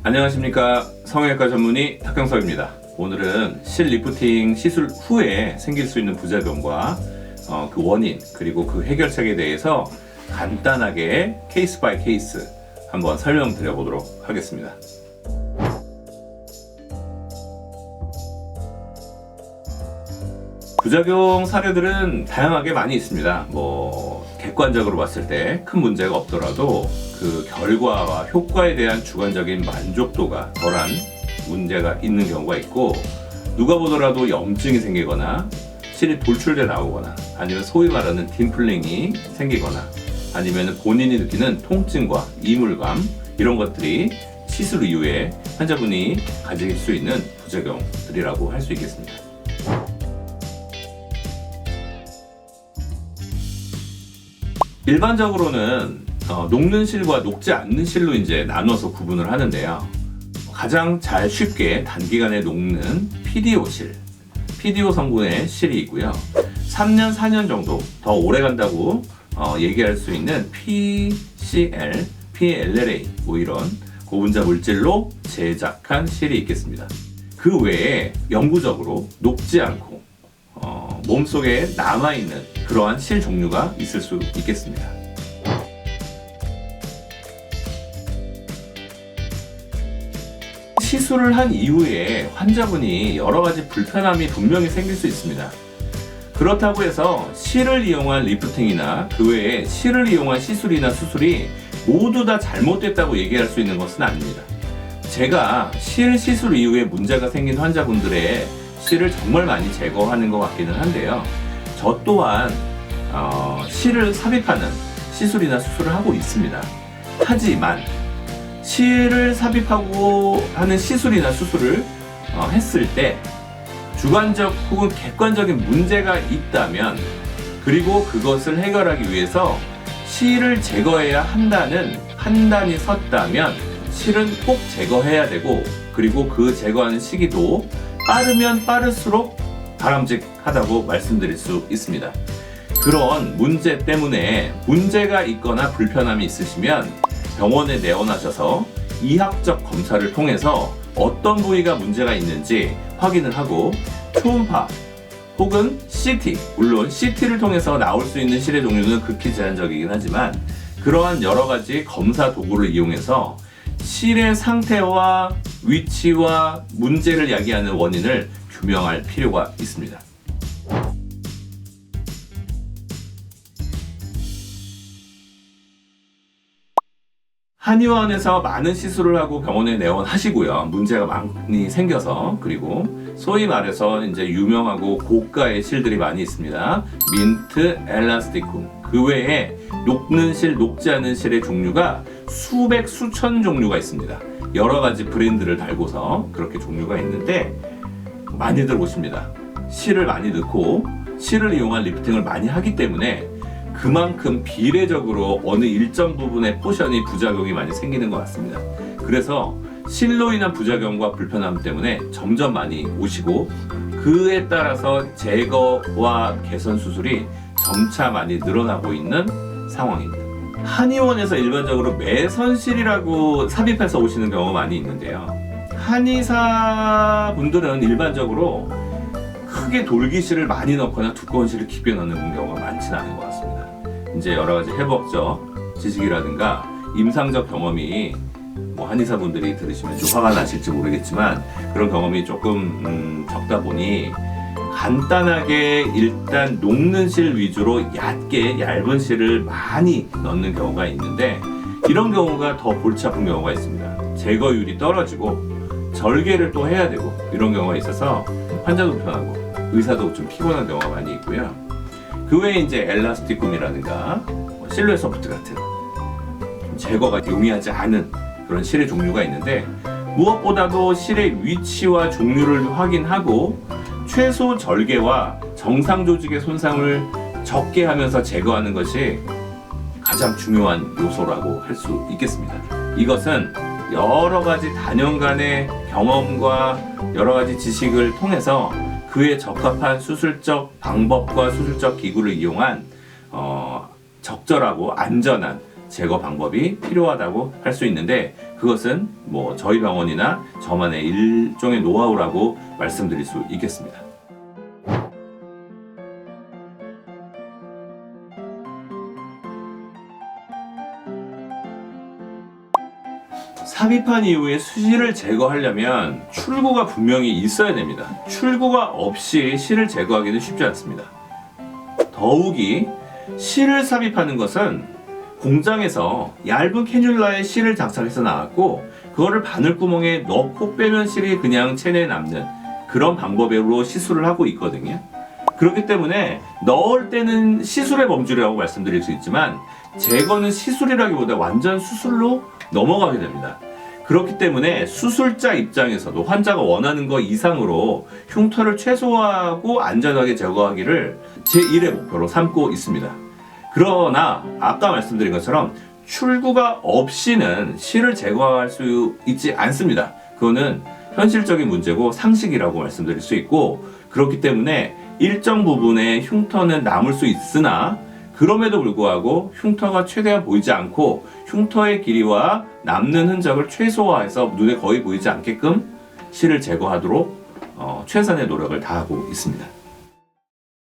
안녕하십니까. 성형외과 전문의 탁경석입니다. 오늘은 실 리프팅 시술 후에 생길 수 있는 부작용과 그 원인 그리고 그 해결책에 대해서 간단하게 케이스 바이 케이스 한번 설명드려 보도록 하겠습니다. 부작용 사례들은 다양하게 많이 있습니다. 객관적으로 봤을 때 큰 문제가 없더라도 그 결과와 효과에 대한 주관적인 만족도가 덜한 문제가 있는 경우가 있고, 누가 보더라도 염증이 생기거나 실이 돌출돼 나오거나 아니면 소위 말하는 딤플링이 생기거나 아니면 본인이 느끼는 통증과 이물감, 이런 것들이 시술 이후에 환자분이 가질 수 있는 부작용들이라고 할 수 있겠습니다. 일반적으로는 녹는 실과 녹지 않는 실로 이제 나눠서 구분을 하는데요. 가장 잘 쉽게 단기간에 녹는 PDO 실, PDO 성분의 실이 있고요. 3년, 4년 정도 더 오래 간다고 얘기할 수 있는 PCL, PLLA 이런 고분자 물질로 제작한 실이 있겠습니다. 그 외에 영구적으로 녹지 않고 몸속에 남아있는 그러한 실 종류가 있을 수 있겠습니다. 시술을 한 이후에 환자분이 여러 가지 불편함이 분명히 생길 수 있습니다. 그렇다고 해서 실을 이용한 리프팅이나 그 외에 실을 이용한 시술이나 수술이 모두 다 잘못됐다고 얘기할 수 있는 것은 아닙니다. 제가 실 시술 이후에 문제가 생긴 환자분들의 실을 정말 많이 제거하는 것 같기는 한데요. 저 또한 실을 삽입하는 시술이나 수술을 하고 있습니다. 하지만 실을 삽입하고 하는 시술이나 수술을 했을 때 주관적 혹은 객관적인 문제가 있다면, 그리고 그것을 해결하기 위해서 실을 제거해야 한다는 판단이 섰다면 실은 꼭 제거해야 되고, 그리고 그 제거하는 시기도 빠르면 빠를수록 바람직하다고 말씀드릴 수 있습니다. 그런 문제 때문에 문제가 있거나 불편함이 있으시면 병원에 내원하셔서 이학적 검사를 통해서 어떤 부위가 문제가 있는지 확인을 하고 초음파 혹은 CT, 물론 CT를 통해서 나올 수 있는 실의 종류는 극히 제한적이긴 하지만 그러한 여러 가지 검사 도구를 이용해서 실의 상태와 위치와 문제를 야기하는 원인을 규명할 필요가 있습니다. 한의원에서 많은 시술을 하고 병원에 내원하시고요. 문제가 많이 생겨서, 그리고 소위 말해서 이제 유명하고 고가의 실들이 많이 있습니다. 민트, 엘라스티쿰. 그 외에 녹는 실, 녹지 않은 실의 종류가 수백, 수천 종류가 있습니다. 여러 가지 브랜드를 달고서 그렇게 종류가 있는데 많이들 오십니다. 실을 많이 넣고 실을 이용한 리프팅을 많이 하기 때문에 그만큼 비례적으로 어느 일정 부분의 포션이 부작용이 많이 생기는 것 같습니다. 그래서 실로 인한 부작용과 불편함 때문에 점점 많이 오시고, 그에 따라서 제거와 개선 수술이 점차 많이 늘어나고 있는 상황입니다. 한의원에서 일반적으로 매선실이라고 삽입해서 오시는 경우가 많이 있는데요. 한의사 분들은 일반적으로 크게 돌기실을 많이 넣거나 두꺼운 실을 깊게 넣는 경우가 많지는 않은 것 같습니다. 이제 여러 가지 해법적 지식이라든가 임상적 경험이 한의사분들이 들으시면 좀 화가 나실지 모르겠지만 그런 경험이 조금 적다 보니 간단하게 일단 녹는 실 위주로 얇게 얇은 실을 많이 넣는 경우가 있는데, 이런 경우가 더 골치 아픈 경우가 있습니다. 제거율이 떨어지고 절개를 또 해야 되고 이런 경우가 있어서 환자도 불편하고 의사도 좀 피곤한 경우가 많이 있고요. 그 외에 이제 엘라스티쿰이라든가 실루엣 소프트 같은 제거가 용이하지 않은 그런 실의 종류가 있는데, 무엇보다도 실의 위치와 종류를 확인하고 최소 절개와 정상 조직의 손상을 적게 하면서 제거하는 것이 가장 중요한 요소라고 할 수 있겠습니다. 이것은 여러 가지 단연간의 경험과 여러 가지 지식을 통해서 그에 적합한 수술적 방법과 수술적 기구를 이용한 적절하고 안전한 제거 방법이 필요하다고 할 수 있는데, 그것은 뭐 저희 병원이나 저만의 일종의 노하우라고 말씀드릴 수 있겠습니다. 삽입한 이후에 실을 제거하려면 출구가 분명히 있어야 됩니다. 출구가 없이 실을 제거하기는 쉽지 않습니다. 더욱이 실을 삽입하는 것은 공장에서 얇은 캐뉼라에 실을 장착해서 나왔고 그거를 바늘구멍에 넣고 빼면 실이 그냥 체내에 남는 그런 방법으로 시술을 하고 있거든요. 그렇기 때문에 넣을 때는 시술의 범주라고 말씀드릴 수 있지만 제거는 시술이라기보다 완전 수술로 넘어가게 됩니다. 그렇기 때문에 수술자 입장에서도 환자가 원하는 것 이상으로 흉터를 최소화하고 안전하게 제거하기를 제1의 목표로 삼고 있습니다. 그러나 아까 말씀드린 것처럼 출구가 없이는 실을 제거할 수 있지 않습니다. 그거는 현실적인 문제고 상식이라고 말씀드릴 수 있고 그렇기 때문에 일정 부분의 흉터는 남을 수 있으나 그럼에도 불구하고 흉터가 최대한 보이지 않고 흉터의 길이와 남는 흔적을 최소화해서 눈에 거의 보이지 않게끔 실을 제거하도록 최선의 노력을 다하고 있습니다.